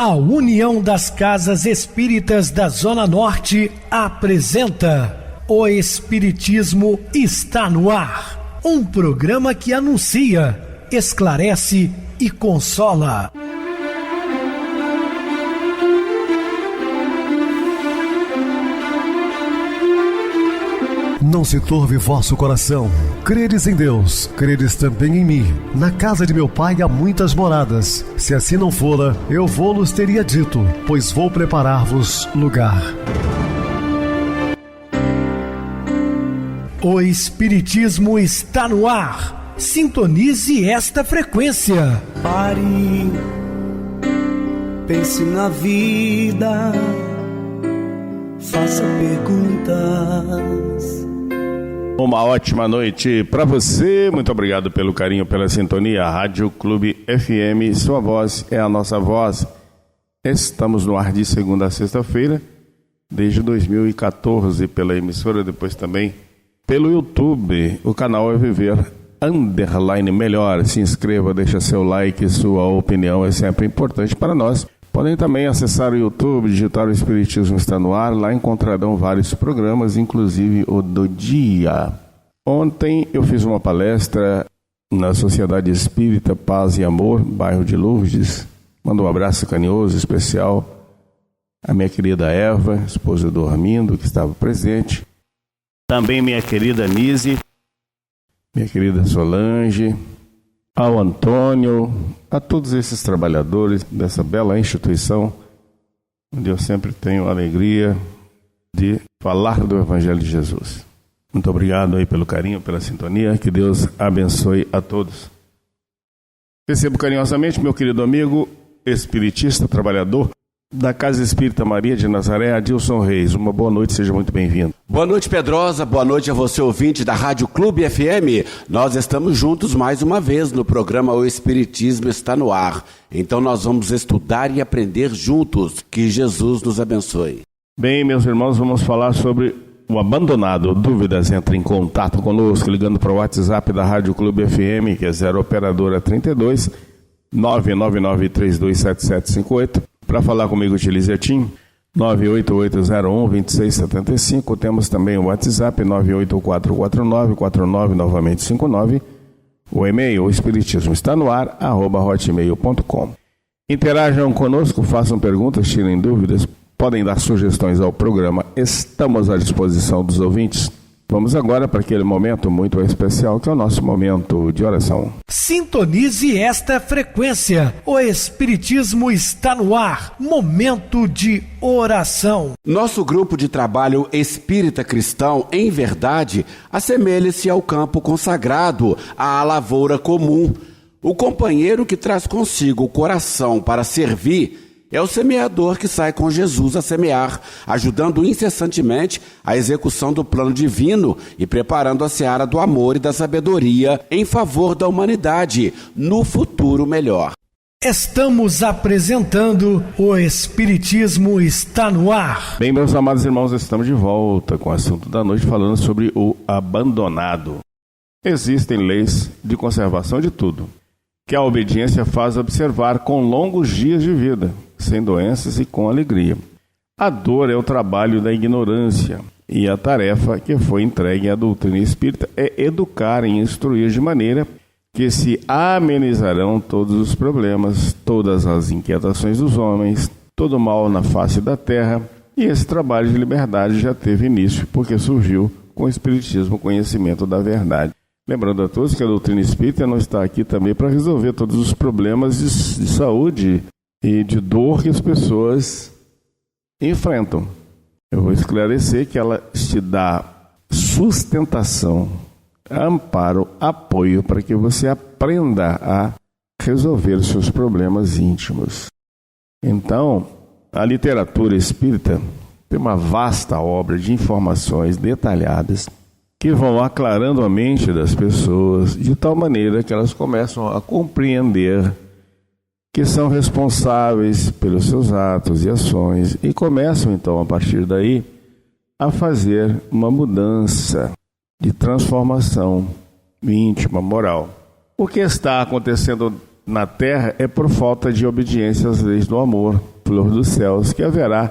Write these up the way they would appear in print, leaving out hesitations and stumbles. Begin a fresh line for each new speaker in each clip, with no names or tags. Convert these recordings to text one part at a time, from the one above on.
A União das Casas Espíritas da Zona Norte apresenta O Espiritismo está no ar. Um programa que anuncia, esclarece e consola.
Não se turve vosso coração. Credes em Deus, credes também em mim. Na casa de meu pai há muitas moradas. Se assim não fora, eu vou-los teria dito, pois vou preparar-vos lugar.
O Espiritismo está no ar. Sintonize esta frequência.
Pare, pense na vida, faça perguntas.
Uma ótima noite para você, muito obrigado pelo carinho, pela sintonia. Rádio Clube FM, sua voz é a nossa voz. Estamos no ar de segunda a sexta-feira, desde 2014, pela emissora, depois também pelo YouTube. O canal é Viver _ Melhor. Se inscreva, deixa seu like, sua opinião é sempre importante para nós. Podem também acessar o YouTube, digitar o Espiritismo está no ar, lá encontrarão vários programas, inclusive o do dia. Ontem eu fiz uma palestra na Sociedade Espírita Paz e Amor, bairro de Lourdes. Mando um abraço carinhoso, especial à minha querida Eva, esposa do Armindo, que estava presente. Também minha querida Nise, minha querida Solange, ao Antônio, a todos esses trabalhadores dessa bela instituição, onde eu sempre tenho a alegria de falar do Evangelho de Jesus. Muito obrigado aí pelo carinho, pela sintonia, que Deus abençoe a todos. Recebo carinhosamente meu querido amigo, espiritista, trabalhador da Casa Espírita Maria de Nazaré, Adilson Reis. Uma boa noite, seja muito bem-vindo.
Boa noite, Pedrosa, boa noite a você, ouvinte da Rádio Clube FM. Nós estamos juntos mais uma vez no programa O Espiritismo está no ar. Então nós vamos estudar e aprender juntos. Que Jesus nos abençoe.
Bem, meus irmãos, vamos falar sobre o abandonado. Dúvidas, entre em contato conosco, ligando para o WhatsApp da Rádio Clube FM, que é 0 operadora 32 999327758. Para falar comigo, utilize a TIM 98801-2675. Temos também o WhatsApp 9844949, novamente 59. O e-mail, o espiritismo está no ar, @hotmail.com. Interajam conosco, façam perguntas, tirem dúvidas, podem dar sugestões ao programa. Estamos à disposição dos ouvintes. Vamos agora para aquele momento muito especial, que é o nosso momento de oração.
Sintonize esta frequência. O Espiritismo está no ar. Momento de oração.
Nosso grupo de trabalho espírita cristão, em verdade, assemelha-se ao campo consagrado, à lavoura comum. O companheiro que traz consigo o coração para servir é o semeador que sai com Jesus a semear, ajudando incessantemente a execução do plano divino e preparando a seara do amor e da sabedoria em favor da humanidade, no futuro melhor.
Estamos apresentando O Espiritismo está no ar.
Bem, meus amados irmãos, estamos de volta com o assunto da noite, falando sobre o abandonado. Existem leis de conservação de tudo, que a obediência faz observar com longos dias de vida, sem doenças e com alegria. A dor é o trabalho da ignorância, e a tarefa que foi entregue à doutrina espírita é educar e instruir de maneira que se amenizarão todos os problemas, todas as inquietações dos homens, todo o mal na face da terra, e esse trabalho de liberdade já teve início, porque surgiu com o Espiritismo, o conhecimento da verdade. Lembrando a todos que a doutrina espírita não está aqui também para resolver todos os problemas de saúde e de dor que as pessoas enfrentam. Eu vou esclarecer que ela te dá sustentação, amparo, apoio para que você aprenda a resolver os seus problemas íntimos. Então, a literatura espírita tem uma vasta obra de informações detalhadas que vão aclarando a mente das pessoas de tal maneira que elas começam a compreender que são responsáveis pelos seus atos e ações e começam então a partir daí a fazer uma mudança de transformação íntima, moral. O que está acontecendo na terra é por falta de obediência às leis do amor, flor dos céus, que haverá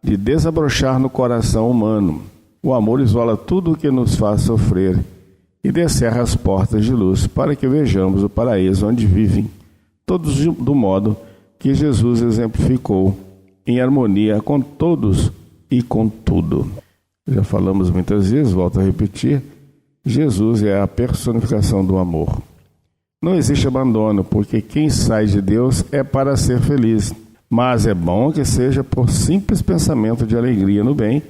de desabrochar no coração humano. O amor isola tudo o que nos faz sofrer e descerra as portas de luz para que vejamos o paraíso onde vivem todos do modo que Jesus exemplificou, em harmonia com todos e com tudo. Já falamos muitas vezes, volto a repetir, Jesus é a personificação do amor. Não existe abandono, porque quem sai de Deus é para ser feliz, mas é bom que seja por simples pensamento de alegria no bem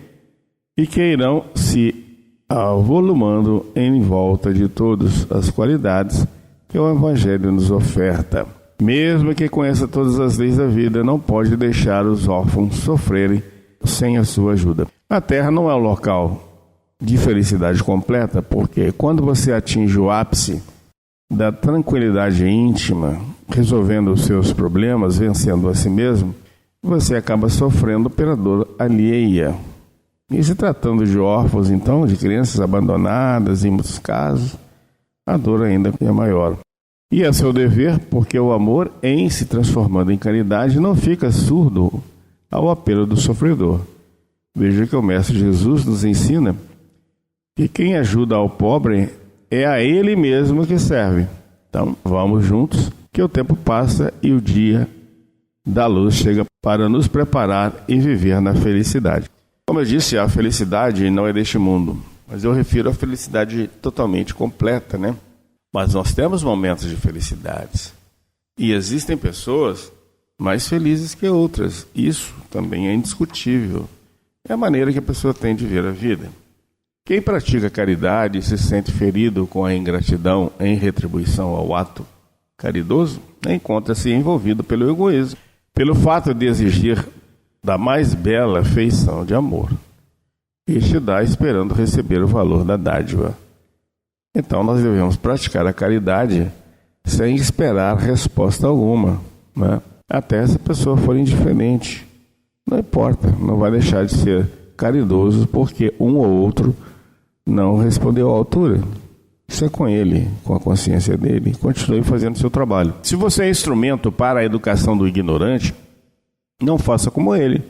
e que irão se avolumando em volta de todas as qualidades que o Evangelho nos oferta. Mesmo que conheça todas as leis da vida, não pode deixar os órfãos sofrerem sem a sua ajuda. A Terra não é um local de felicidade completa, porque quando você atinge o ápice da tranquilidade íntima, resolvendo os seus problemas, vencendo a si mesmo, você acaba sofrendo pela dor alheia. E se tratando de órfãos, então, de crianças abandonadas, em muitos casos, a dor ainda é maior. E é seu dever, porque o amor, em se transformando em caridade, não fica surdo ao apelo do sofredor. Veja que o Mestre Jesus nos ensina que quem ajuda ao pobre é a ele mesmo que serve. Então, vamos juntos, que o tempo passa e o dia da luz chega para nos preparar e viver na felicidade. Como eu disse, a felicidade não é deste mundo, mas eu refiro à felicidade totalmente completa, né? Mas nós temos momentos de felicidades. E existem pessoas mais felizes que outras. Isso também é indiscutível. É a maneira que a pessoa tem de ver a vida. Quem pratica caridade e se sente ferido com a ingratidão em retribuição ao ato caridoso, encontra-se envolvido pelo egoísmo, pelo fato de exigir da mais bela feição de amor. Este dá esperando receber o valor da dádiva. Então nós devemos praticar a caridade sem esperar resposta alguma, né? Até se a pessoa for indiferente. Não importa, não vai deixar de ser caridoso porque um ou outro não respondeu à altura. Isso é com ele, com a consciência dele. Continue fazendo o seu trabalho. Se você é instrumento para a educação do ignorante, não faça como ele.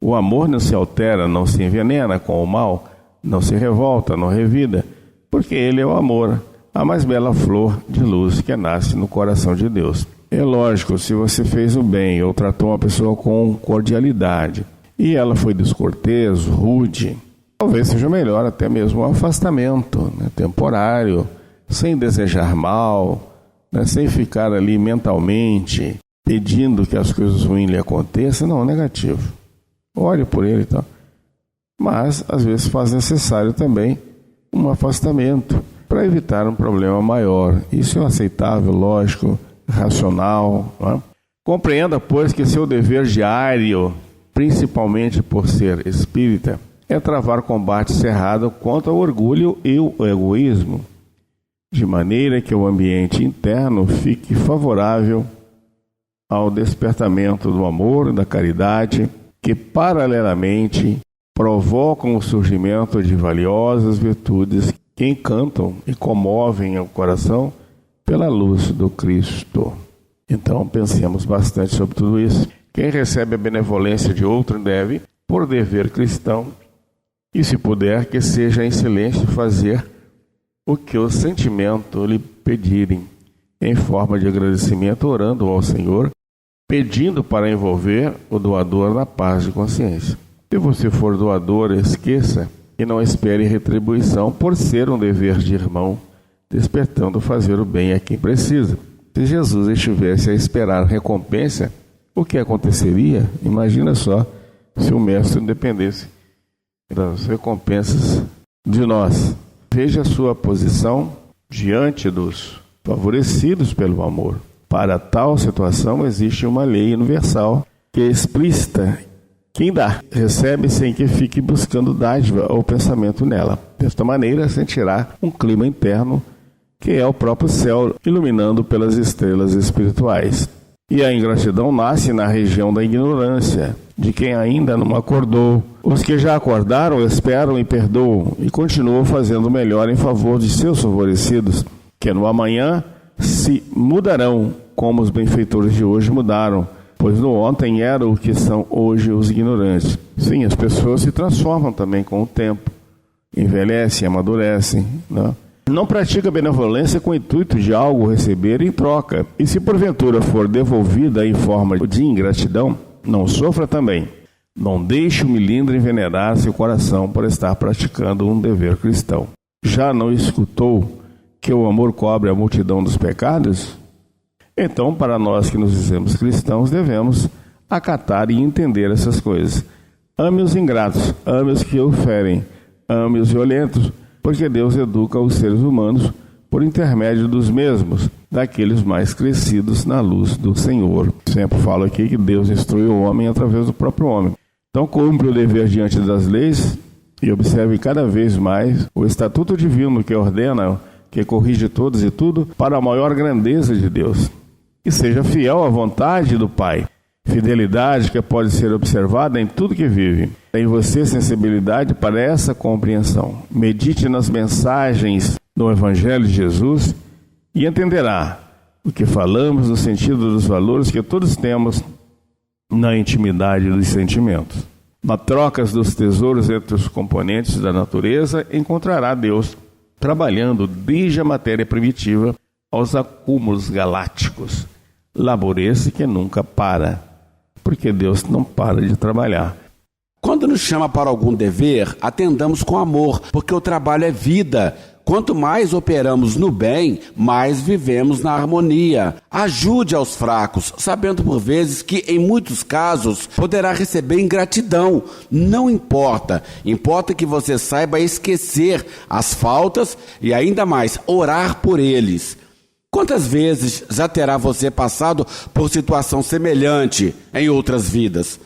O amor não se altera, não se envenena com o mal, não se revolta, não revida, porque ele é o amor, a mais bela flor de luz que nasce no coração de Deus. É lógico, se você fez o bem ou tratou uma pessoa com cordialidade e ela foi descortês, rude, talvez seja melhor até mesmo um afastamento, né, temporário, sem desejar mal, né, sem ficar ali mentalmente pedindo que as coisas ruins lhe aconteçam. Não, negativo. Olhe por ele e tal. Mas, às vezes, faz necessário também um afastamento para evitar um problema maior. Isso é aceitável, lógico, racional. Não é? Compreenda, pois, que seu dever diário, principalmente por ser espírita, é travar combate cerrado contra o orgulho e o egoísmo, de maneira que o ambiente interno fique favorável ao despertamento do amor e da caridade, que paralelamente provocam o surgimento de valiosas virtudes que encantam e comovem o coração pela luz do Cristo. Então pensemos bastante sobre tudo isso. Quem recebe a benevolência de outro deve, por dever cristão, e se puder, que seja em silêncio fazer o que o sentimento lhe pedirem, em forma de agradecimento, orando ao Senhor, pedindo para envolver o doador na paz de consciência. Se você for doador, esqueça e não espere retribuição por ser um dever de irmão, despertando fazer o bem a quem precisa. Se Jesus estivesse a esperar recompensa, o que aconteceria? Imagina só se o Mestre dependesse das recompensas de nós. Veja a sua posição diante dos favorecidos pelo amor. Para tal situação existe uma lei universal que é explícita. Quem dá, recebe sem que fique buscando dádiva ou pensamento nela. Desta maneira, sentirá um clima interno que é o próprio céu, iluminando pelas estrelas espirituais. E a ingratidão nasce na região da ignorância, de quem ainda não acordou. Os que já acordaram esperam e perdoam, e continuam fazendo o melhor em favor de seus favorecidos, que no amanhã se mudarão como os benfeitores de hoje mudaram, pois no ontem eram o que são hoje os ignorantes. Sim, as pessoas se transformam também com o tempo, envelhecem, amadurecem, né? Não pratica benevolência com o intuito de algo receber em troca, e se porventura for devolvida em forma de ingratidão, não sofra também. Não deixe o milindre envenenar seu coração por estar praticando um dever cristão. Já não escutou que o amor cobre a multidão dos pecados? Então, para nós que nos dizemos cristãos, devemos acatar e entender essas coisas. Ame os ingratos, ame os que o ferem, ame os violentos, porque Deus educa os seres humanos por intermédio dos mesmos, daqueles mais crescidos na luz do Senhor. Sempre falo aqui que Deus instrui o homem através do próprio homem. Então cumpre o dever diante das leis e observe cada vez mais o estatuto divino que ordena, que corrige todos e tudo para a maior grandeza de Deus. E seja fiel à vontade do Pai. Fidelidade que pode ser observada em tudo que vive. Tem você sensibilidade para essa compreensão. Medite nas mensagens do Evangelho de Jesus e entenderá o que falamos no sentido dos valores que todos temos na intimidade dos sentimentos. Na troca dos tesouros entre os componentes da natureza, encontrará Deus trabalhando desde a matéria primitiva aos acúmulos galácticos. Laboreça que nunca para, porque Deus não para de trabalhar.
Quando nos chama para algum dever, atendamos com amor, porque o trabalho é vida. Quanto mais operamos no bem, mais vivemos na harmonia. Ajude aos fracos, sabendo por vezes que, em muitos casos, poderá receber ingratidão. Não importa. Importa que você saiba esquecer as faltas e, ainda mais, orar por eles. Quantas vezes já terá você passado por situação semelhante em outras vidas?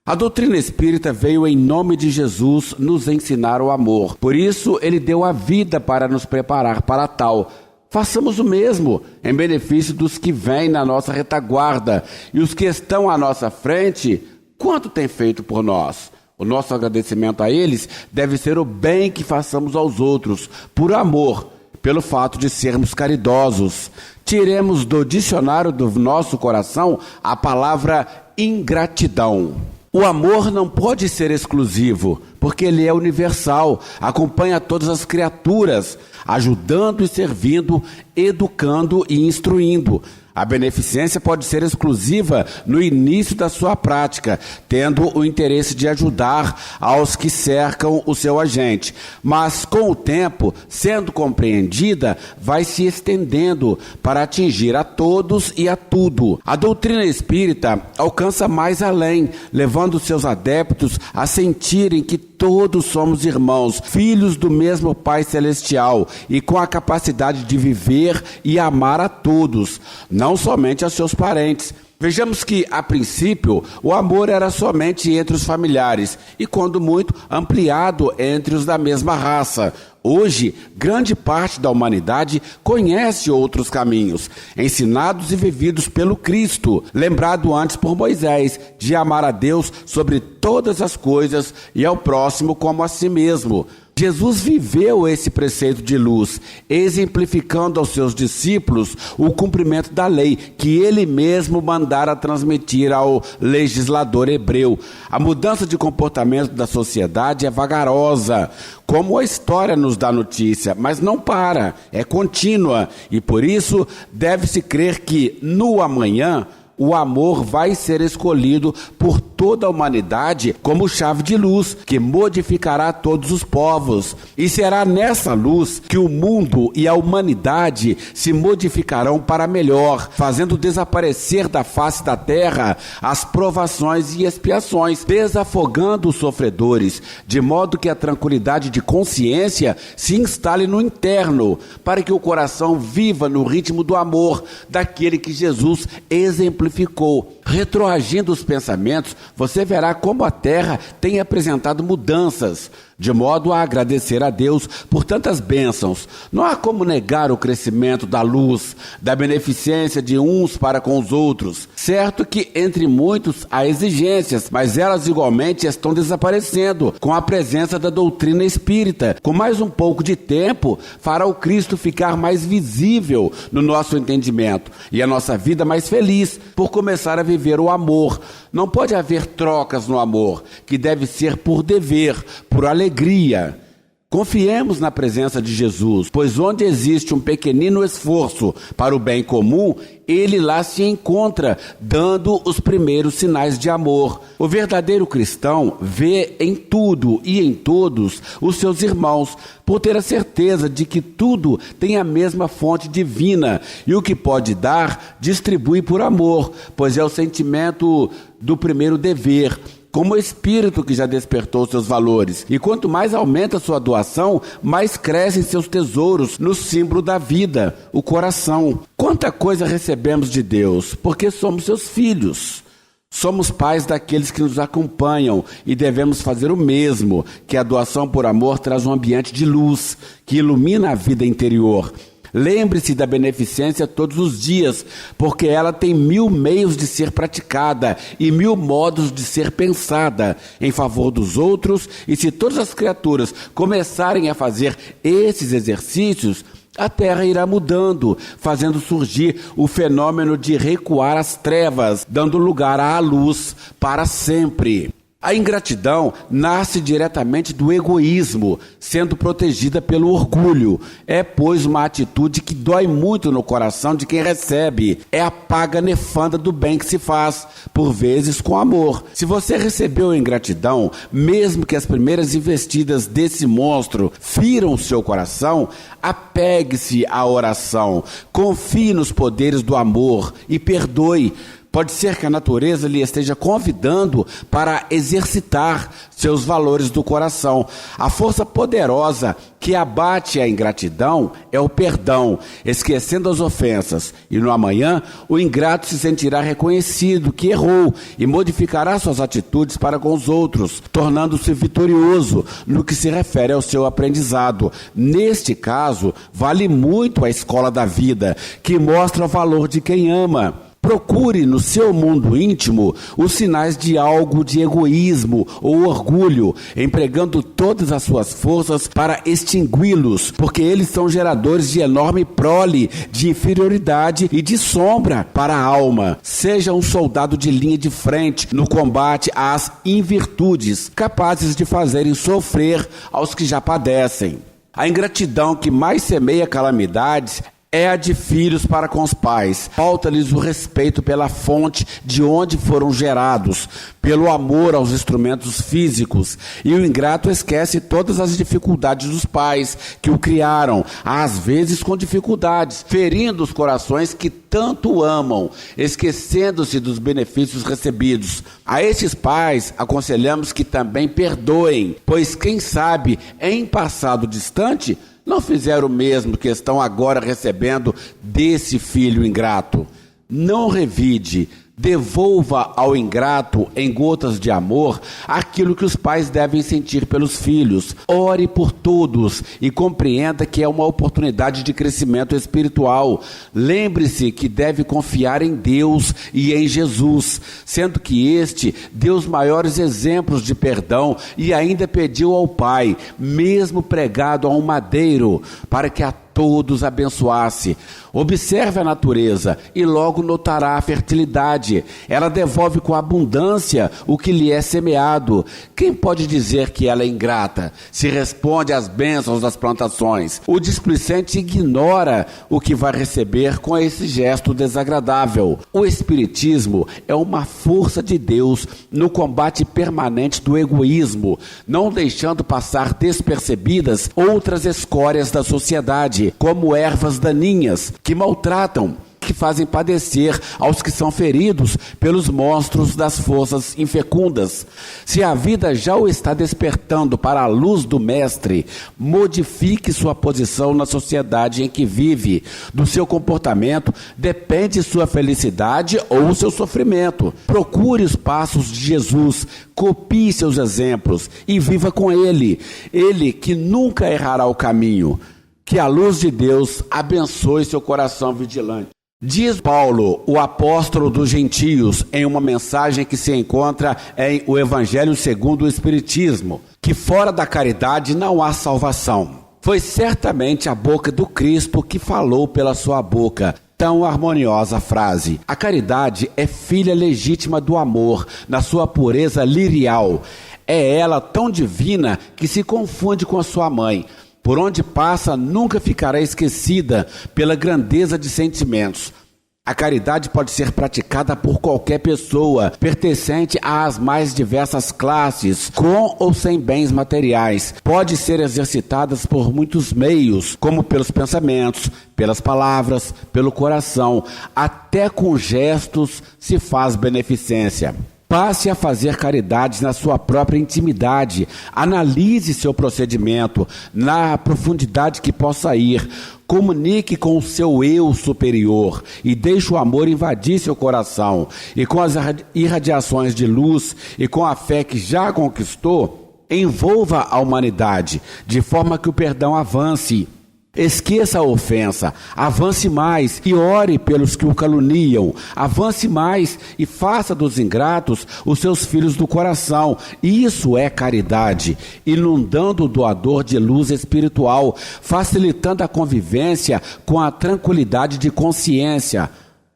A doutrina espírita veio em nome de Jesus nos ensinar o amor. Por isso, ele deu a vida para nos preparar para tal. Façamos o mesmo em benefício dos que vêm na nossa retaguarda. E os que estão à nossa frente, quanto têm feito por nós? O nosso agradecimento a eles deve ser o bem que façamos aos outros, por amor, pelo fato de sermos caridosos. Tiremos do dicionário do nosso coração a palavra ingratidão. O amor não pode ser exclusivo, porque ele é universal, acompanha todas as criaturas, ajudando e servindo, educando e instruindo. A beneficência pode ser exclusiva no início da sua prática, tendo o interesse de ajudar aos que cercam o seu agente. Mas, com o tempo, sendo compreendida, vai se estendendo para atingir a todos e a tudo. A doutrina espírita alcança mais além, levando seus adeptos a sentirem que todos somos irmãos, filhos do mesmo Pai Celestial e com a capacidade de viver e amar a todos, não somente a seus parentes. Vejamos que, a princípio, o amor era somente entre os familiares e, quando muito, ampliado entre os da mesma raça. Hoje, grande parte da humanidade conhece outros caminhos, ensinados e vividos pelo Cristo, lembrado antes por Moisés, de amar a Deus sobre todas as coisas e ao próximo como a si mesmo. Jesus viveu esse preceito de luz, exemplificando aos seus discípulos o cumprimento da lei que ele mesmo mandara transmitir ao legislador hebreu. A mudança de comportamento da sociedade é vagarosa, como a história nos dá notícia, mas não para, é contínua, e por isso deve-se crer que no amanhã o amor vai ser escolhido por toda a humanidade como chave de luz, que modificará todos os povos. E será nessa luz que o mundo e a humanidade se modificarão para melhor, fazendo desaparecer da face da terra as provações e expiações, desafogando os sofredores, de modo que a tranquilidade de consciência se instale no interno, para que o coração viva no ritmo do amor, daquele que Jesus exemplificou. Retroagindo os pensamentos, você verá como a Terra tem apresentado mudanças. de modo a agradecer a Deus por tantas bênçãos. Não há como negar o crescimento da luz, da beneficência de uns para com os outros. Certo que entre muitos há exigências, mas elas igualmente estão desaparecendo com a presença da doutrina espírita. Com mais um pouco de tempo, fará o Cristo ficar mais visível no nosso entendimento e a nossa vida mais feliz por começar a viver o amor. Não pode haver trocas no amor, que deve ser por dever, por alegria. Confiemos na presença de Jesus, pois onde existe um pequenino esforço para o bem comum, ele lá se encontra, dando os primeiros sinais de amor. O verdadeiro cristão vê em tudo e em todos os seus irmãos, por ter a certeza de que tudo tem a mesma fonte divina, e o que pode dar, distribui por amor, pois é o sentimento do primeiro dever, como o espírito que já despertou seus valores. E quanto mais aumenta sua doação, mais crescem seus tesouros no símbolo da vida, o coração. Quanta coisa recebemos de Deus, porque somos seus filhos. Somos pais daqueles que nos acompanham e devemos fazer o mesmo, que a doação por amor traz um ambiente de luz, que ilumina a vida interior. Lembre-se da beneficência todos os dias, porque ela tem 1000 meios de ser praticada e 1000 modos de ser pensada em favor dos outros. E se todas as criaturas começarem a fazer esses exercícios, a Terra irá mudando, fazendo surgir o fenômeno de recuar as trevas, dando lugar à luz para sempre. A ingratidão nasce diretamente do egoísmo, sendo protegida pelo orgulho. É, pois, uma atitude que dói muito no coração de quem recebe. É a paga nefanda do bem que se faz, por vezes com amor. Se você recebeu a ingratidão, mesmo que as primeiras investidas desse monstro firam o seu coração, apegue-se à oração, confie nos poderes do amor e perdoe. Pode ser que a natureza lhe esteja convidando para exercitar seus valores do coração. A força poderosa que abate a ingratidão é o perdão, esquecendo as ofensas. E no amanhã, o ingrato se sentirá reconhecido que errou e modificará suas atitudes para com os outros, tornando-se vitorioso no que se refere ao seu aprendizado. Neste caso, vale muito a escola da vida, que mostra o valor de quem ama. Procure no seu mundo íntimo os sinais de algo de egoísmo ou orgulho, empregando todas as suas forças para extingui-los, porque eles são geradores de enorme prole, de inferioridade e de sombra para a alma. Seja um soldado de linha de frente no combate às invirtudes, capazes de fazerem sofrer aos que já padecem. A ingratidão que mais semeia calamidades é a de filhos para com os pais. Falta-lhes o respeito pela fonte de onde foram gerados, pelo amor aos instrumentos físicos. E o ingrato esquece todas as dificuldades dos pais que o criaram, às vezes com dificuldades, ferindo os corações que tanto o amam, esquecendo-se dos benefícios recebidos. A estes pais aconselhamos que também perdoem, pois quem sabe, em passado distante, não fizeram o mesmo que estão agora recebendo desse filho ingrato. Não revide, devolva ao ingrato, em gotas de amor, aquilo que os pais devem sentir pelos filhos. Ore por todos e compreenda que é uma oportunidade de crescimento espiritual. Lembre-se que deve confiar em Deus e em Jesus, sendo que este deu os maiores exemplos de perdão e ainda pediu ao Pai, mesmo pregado a um madeiro, para que a todos abençoasse. Observe a natureza e logo notará a fertilidade. Ela devolve com abundância o que lhe é semeado. Quem pode dizer que ela é ingrata? Se responde às bênçãos das plantações. O displicente ignora o que vai receber com esse gesto desagradável. O Espiritismo é uma força de Deus no combate permanente do egoísmo, não deixando passar despercebidas outras escórias da sociedade, como ervas daninhas que maltratam, que fazem padecer aos que são feridos pelos monstros das forças infecundas. Se a vida já o está despertando para a luz do Mestre, modifique sua posição na sociedade em que vive. Do seu comportamento depende sua felicidade ou seu sofrimento. Procure os passos de Jesus, copie seus exemplos e viva com Ele. Ele que nunca errará o caminho. Que a luz de Deus abençoe seu coração vigilante. Diz Paulo, o apóstolo dos gentios, em uma mensagem que se encontra em o Evangelho segundo o Espiritismo, que fora da caridade não há salvação. Foi certamente a boca do Cristo que falou pela sua boca tão harmoniosa frase. A caridade é filha legítima do amor, na sua pureza lirial. É ela tão divina que se confunde com a sua mãe. Por onde passa, nunca ficará esquecida pela grandeza de sentimentos. A caridade pode ser praticada por qualquer pessoa, pertencente às mais diversas classes, com ou sem bens materiais. Pode ser exercitada por muitos meios, como pelos pensamentos, pelas palavras, pelo coração. Até com gestos se faz beneficência. Passe a fazer caridades na sua própria intimidade. Analise seu procedimento na profundidade que possa ir. Comunique com o seu eu superior e deixe o amor invadir seu coração. E com as irradiações de luz e com a fé que já conquistou, envolva a humanidade, de forma que o perdão avance. Esqueça a ofensa, avance mais e ore pelos que o caluniam. Avance mais e faça dos ingratos os seus filhos do coração. Isso é caridade, inundando o doador de luz espiritual, facilitando a convivência com a tranquilidade de consciência.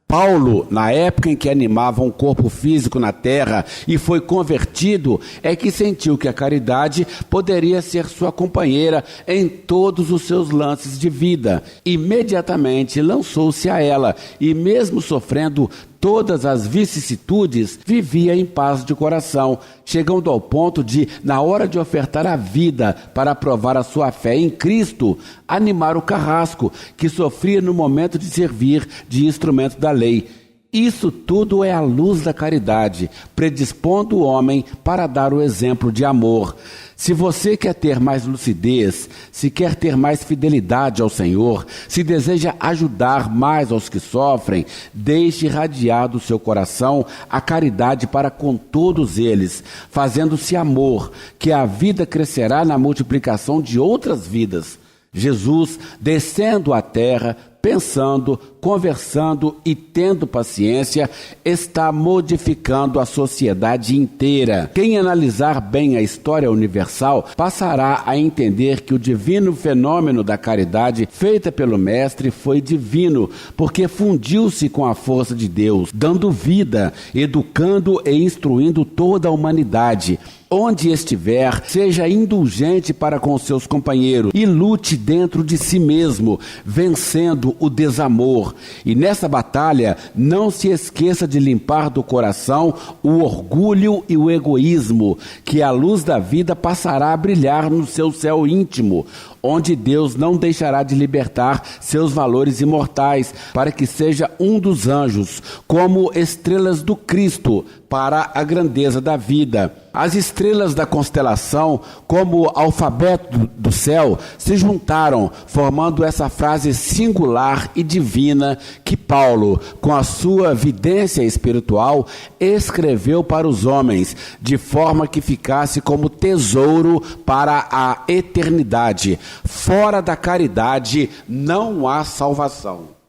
Paulo, na época em que animava um corpo físico na terra e foi convertido, é que sentiu que a caridade poderia ser sua companheira em todos os seus lances de vida. Imediatamente lançou-se a ela e, mesmo sofrendo todas as vicissitudes, vivia em paz de coração, chegando ao ponto de, na hora de ofertar a vida para provar a sua fé em Cristo, animar o carrasco, que sofria no momento de servir de instrumento da lei. Isso tudo é a luz da caridade, predispondo o homem para dar o exemplo de amor. Se você quer ter mais lucidez, se quer ter mais fidelidade ao Senhor, se deseja ajudar mais aos que sofrem, deixe irradiar do seu coração a caridade para com todos eles, fazendo-se amor, que a vida crescerá na multiplicação de outras vidas. Jesus, descendo à terra, pensando, conversando e tendo paciência, está modificando a sociedade inteira. Quem analisar bem a história universal passará a entender que o divino fenômeno da caridade feita pelo Mestre foi divino, porque fundiu-se com a força de Deus, dando vida, educando e instruindo toda a humanidade. Onde estiver, seja indulgente para com seus companheiros e lute dentro de si mesmo, vencendo o desamor. E nessa batalha, não se esqueça de limpar do coração o orgulho e o egoísmo, que a luz da vida passará a brilhar no seu céu íntimo, onde Deus não deixará de libertar seus valores imortais, para que seja um dos anjos, como estrelas do Cristo, para a grandeza da vida. As estrelas da constelação, como alfabeto do céu, se juntaram, formando essa frase singular e divina que Paulo, com a sua vidência espiritual, escreveu para os homens, de forma que ficasse como tesouro para a eternidade. Fora da caridade não há salvação.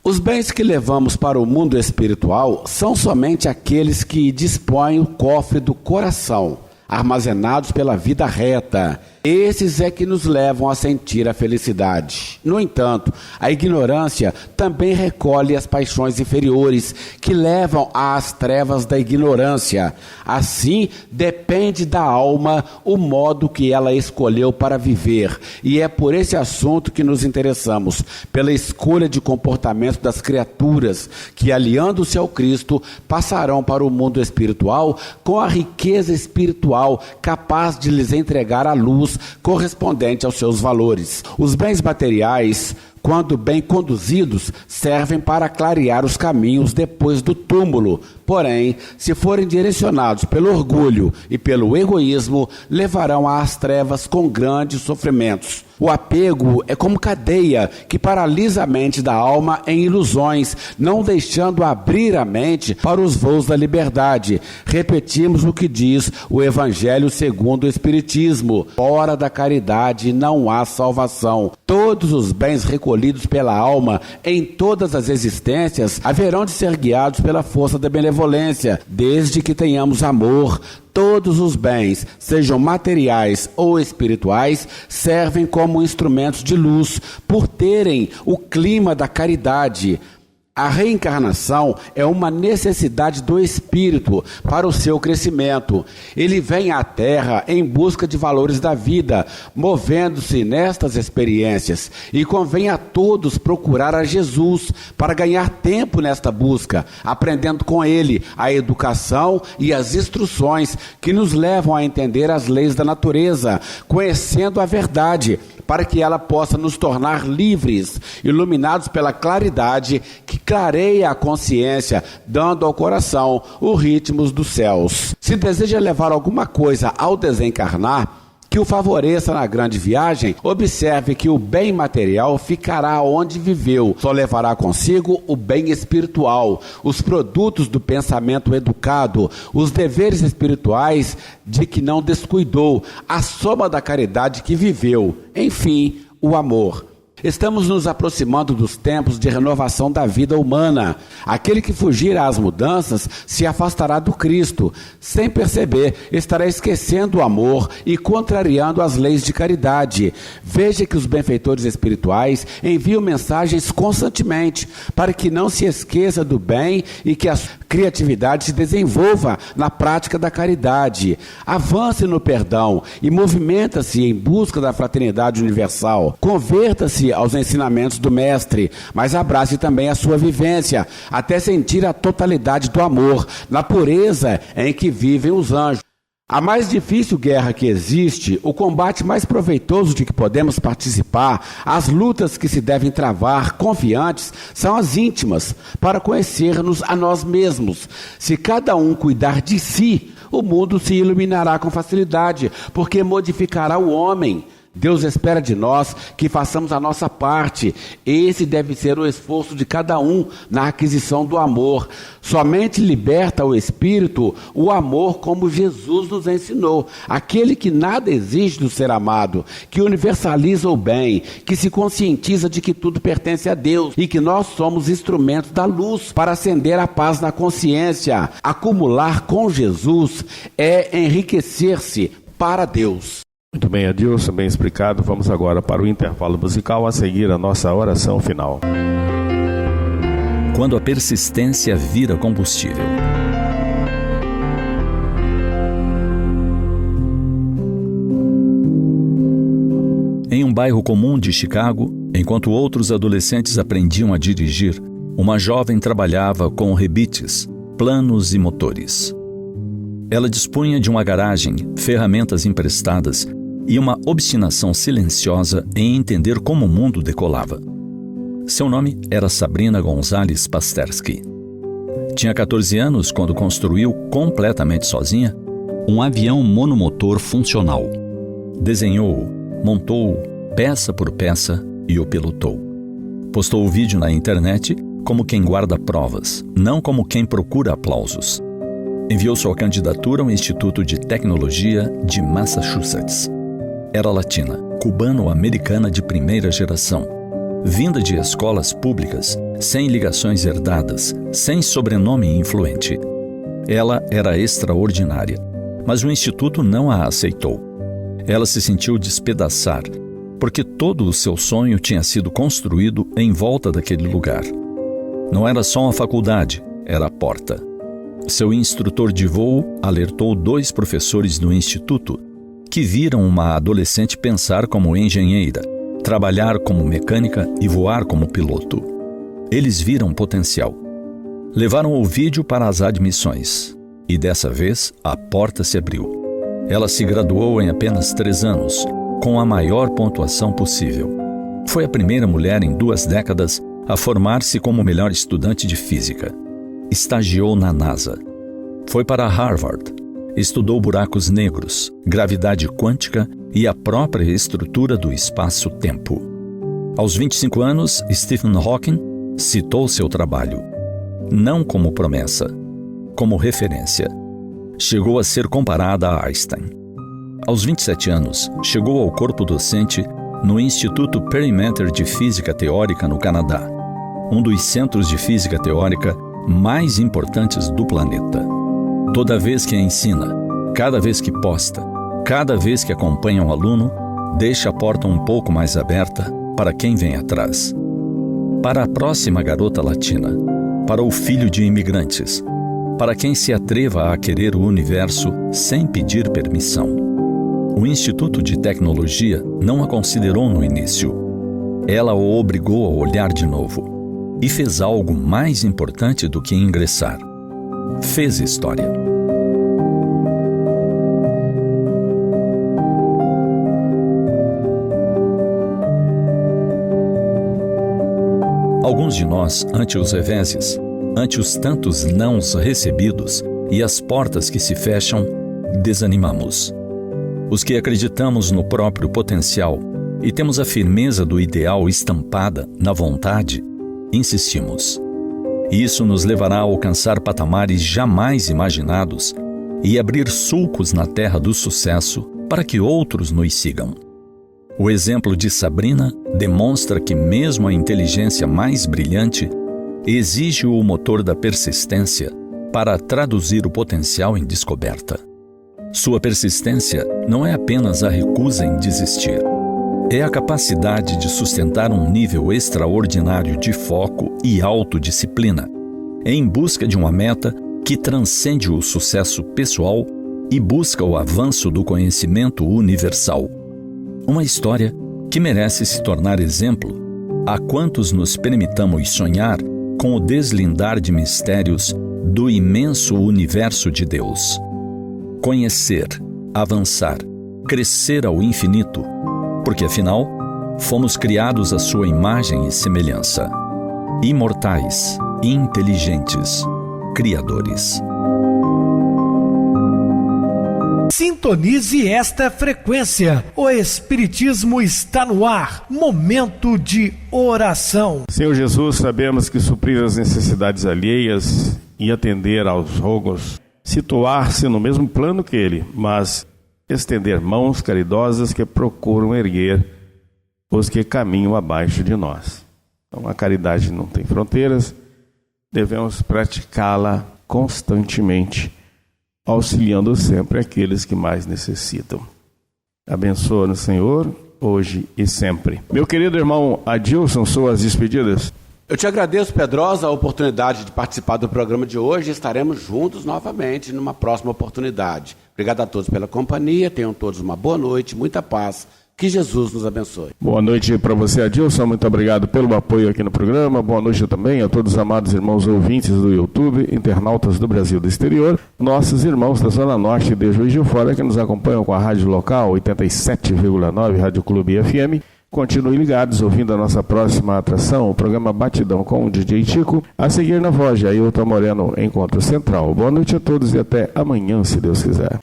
Os bens que levamos para o mundo espiritual são somente aqueles que dispõem o cofre do coração, armazenados pela vida reta. Esses é que nos levam a sentir a felicidade. No entanto, a ignorância também recolhe as paixões inferiores, que levam às trevas da ignorância. Assim, depende da alma o modo que ela escolheu para viver. E é por esse assunto que nos interessamos, pela escolha de comportamento das criaturas, que, aliando-se ao Cristo, passarão para o mundo espiritual com a riqueza espiritual capaz de lhes entregar a luz luz correspondente aos seus valores. Os bens materiais, quando bem conduzidos, servem para clarear os caminhos depois do túmulo. Porém, se forem direcionados pelo orgulho e pelo egoísmo, levarão às trevas com grandes sofrimentos. O apego é como cadeia que paralisa a mente da alma em ilusões, não deixando abrir a mente para os voos da liberdade. Repetimos o que diz o Evangelho segundo o Espiritismo: fora da caridade não há salvação. Todos os bens recolhidos pela alma em todas as existências haverão de ser guiados pela força da benevolência, desde que tenhamos amor. Todos os bens, sejam materiais ou espirituais, servem como instrumentos de luz, por terem o clima da caridade. A reencarnação é uma necessidade do espírito para o seu crescimento. Ele vem à Terra em busca de valores da vida, movendo-se nestas experiências. E convém a todos procurar a Jesus para ganhar tempo nesta busca, aprendendo com Ele a educação e as instruções que nos levam a entender as leis da natureza, conhecendo a verdade, para que ela possa nos tornar livres, iluminados pela claridade que clareia a consciência, dando ao coração os ritmos dos céus. Se deseja levar alguma coisa ao desencarnar, que o favoreça na grande viagem, observe que o bem material ficará onde viveu, só levará consigo o bem espiritual, os produtos do pensamento educado, os deveres espirituais de que não descuidou, a soma da caridade que viveu, enfim, o amor. Estamos nos aproximando dos tempos de renovação da vida humana. Aquele que fugir às mudanças se afastará do Cristo. Sem perceber, estará esquecendo o amor e contrariando as leis de caridade. Veja que os benfeitores espirituais enviam mensagens constantemente para que não se esqueça do bem e que a criatividade se desenvolva na prática da caridade. Avance no perdão e movimenta-se em busca da fraternidade universal. Converta-se aos ensinamentos do Mestre, mas abrace também a sua vivência, até sentir a totalidade do amor, na pureza em que vivem os anjos. A mais difícil guerra que existe, o combate mais proveitoso de que podemos participar, as lutas que se devem travar confiantes, são as íntimas, para conhecer-nos a nós mesmos. Se cada um cuidar de si, o mundo se iluminará com facilidade, porque modificará o homem. Deus espera de nós que façamos a nossa parte. Esse deve ser o esforço de cada um na aquisição do amor. Somente liberta o espírito o amor como Jesus nos ensinou. Aquele que nada exige do ser amado, que universaliza o bem, que se conscientiza de que tudo pertence a Deus e que nós somos instrumentos da luz para acender a paz na consciência. Acumular com Jesus é enriquecer-se para Deus.
Muito bem, Adilson, bem explicado. Vamos agora para o intervalo musical, a seguir a nossa oração final.
Quando a persistência vira combustível. Em um bairro comum de Chicago, enquanto outros adolescentes aprendiam a dirigir, uma jovem trabalhava com rebites, planos e motores. Ela dispunha de uma garagem, ferramentas emprestadas e uma obstinação silenciosa em entender como o mundo decolava. Seu nome era Sabrina Gonzalez Pasterski. Tinha 14 anos quando construiu, completamente sozinha, um avião monomotor funcional. Desenhou-o, montou-o, peça por peça, e o pilotou. Postou o vídeo na internet como quem guarda provas, não como quem procura aplausos. Enviou sua candidatura ao Instituto de Tecnologia de Massachusetts. Era latina, cubano-americana de primeira geração, vinda de escolas públicas, sem ligações herdadas, sem sobrenome influente. Ela era extraordinária, mas o Instituto não a aceitou. Ela se sentiu despedaçar, porque todo o seu sonho tinha sido construído em volta daquele lugar. Não era só uma faculdade, era a porta. Seu instrutor de voo alertou 2 professores do instituto que viram uma adolescente pensar como engenheira, trabalhar como mecânica e voar como piloto. Eles viram potencial. Levaram o vídeo para as admissões e dessa vez a porta se abriu. Ela se graduou em apenas 3 anos, com a maior pontuação possível. Foi a primeira mulher em 2 décadas a formar-se como melhor estudante de física. Estagiou na NASA. Foi para Harvard. Estudou buracos negros, gravidade quântica e a própria estrutura do espaço-tempo. Aos 25 anos, Stephen Hawking citou seu trabalho, não como promessa, como referência. Chegou a ser comparada a Einstein. Aos 27 anos, chegou ao corpo docente no Instituto Perimeter de Física Teórica no Canadá, um dos centros de física teórica mais importantes do planeta. Toda vez que ensina, cada vez que posta, cada vez que acompanha um aluno, deixa a porta um pouco mais aberta para quem vem atrás. Para a próxima garota latina, para o filho de imigrantes, para quem se atreva a querer o universo sem pedir permissão. O Instituto de Tecnologia não a considerou no início. Ela o obrigou a olhar de novo e fez algo mais importante do que ingressar. Fez história. Alguns de nós, ante os reveses, ante os tantos nãos recebidos e as portas que se fecham, desanimamos. Os que acreditamos no próprio potencial e temos a firmeza do ideal estampada na vontade, insistimos. Isso nos levará a alcançar patamares jamais imaginados e abrir sulcos na terra do sucesso para que outros nos sigam. O exemplo de Sabrina demonstra que mesmo a inteligência mais brilhante exige o motor da persistência para traduzir o potencial em descoberta. Sua persistência não é apenas a recusa em desistir. É a capacidade de sustentar um nível extraordinário de foco e autodisciplina, em busca de uma meta que transcende o sucesso pessoal e busca o avanço do conhecimento universal. Uma história que merece se tornar exemplo a quantos nos permitamos sonhar com o deslindar de mistérios do imenso universo de Deus. Conhecer, avançar, crescer ao infinito, porque afinal, fomos criados à sua imagem e semelhança. Imortais, inteligentes, criadores.
Sintonize esta frequência. O Espiritismo está no ar. Momento de oração.
Senhor Jesus, sabemos que suprir as necessidades alheias e atender aos rogos, situar-se no mesmo plano que Ele, mas estender mãos caridosas que procuram erguer os que caminham abaixo de nós. Então, a caridade não tem fronteiras, devemos praticá-la constantemente, auxiliando sempre aqueles que mais necessitam. Abençoa-nos, Senhor, hoje e sempre. Meu querido irmão Adilson, suas despedidas.
Eu te agradeço, Pedrosa, a oportunidade de participar do programa de hoje. Estaremos juntos novamente numa próxima oportunidade. Obrigado a todos pela companhia. Tenham todos uma boa noite, muita paz. Que Jesus nos abençoe.
Boa noite para você, Adilson. Muito obrigado pelo apoio aqui no programa. Boa noite também a todos os amados irmãos ouvintes do YouTube, internautas do Brasil e do exterior, nossos irmãos da Zona Norte de Juiz de Fora que nos acompanham com a rádio local 87,9 Rádio Clube FM. Continuem ligados, ouvindo a nossa próxima atração, o programa Batidão com o DJ Chico. A seguir na voz de Ailton Moreno, Encontro Central. Boa noite a todos e até amanhã, se Deus quiser.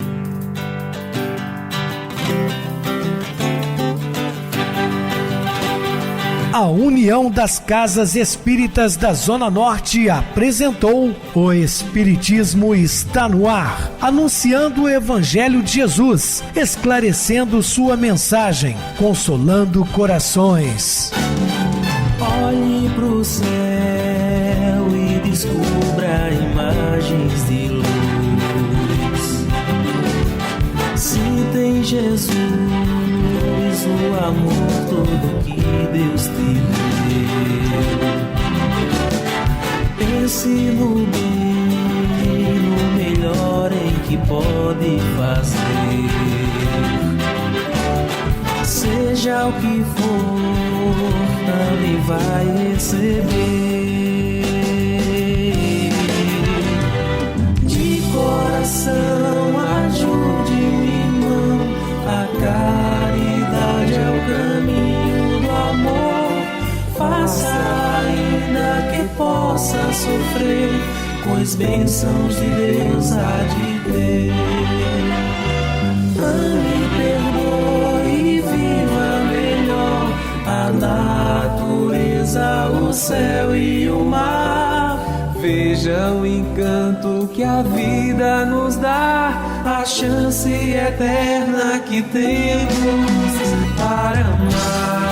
A União das Casas Espíritas da Zona Norte apresentou O Espiritismo está no ar, anunciando o Evangelho de Jesus, esclarecendo sua mensagem, consolando corações.
Olhe pro céu e descubra imagens de luz. Se tem Jesus, o amor todo que Deus te deu. Pense no bem, no melhor em que pode fazer. Seja o que for, também vai receber. De coração, ajude-me, irmão, a caridade. pois bênçãos de Deus há de ter. Ame, perdoe e viva melhor a natureza, o céu e o mar. Veja o encanto que a vida nos dá, a chance eterna que temos para amar.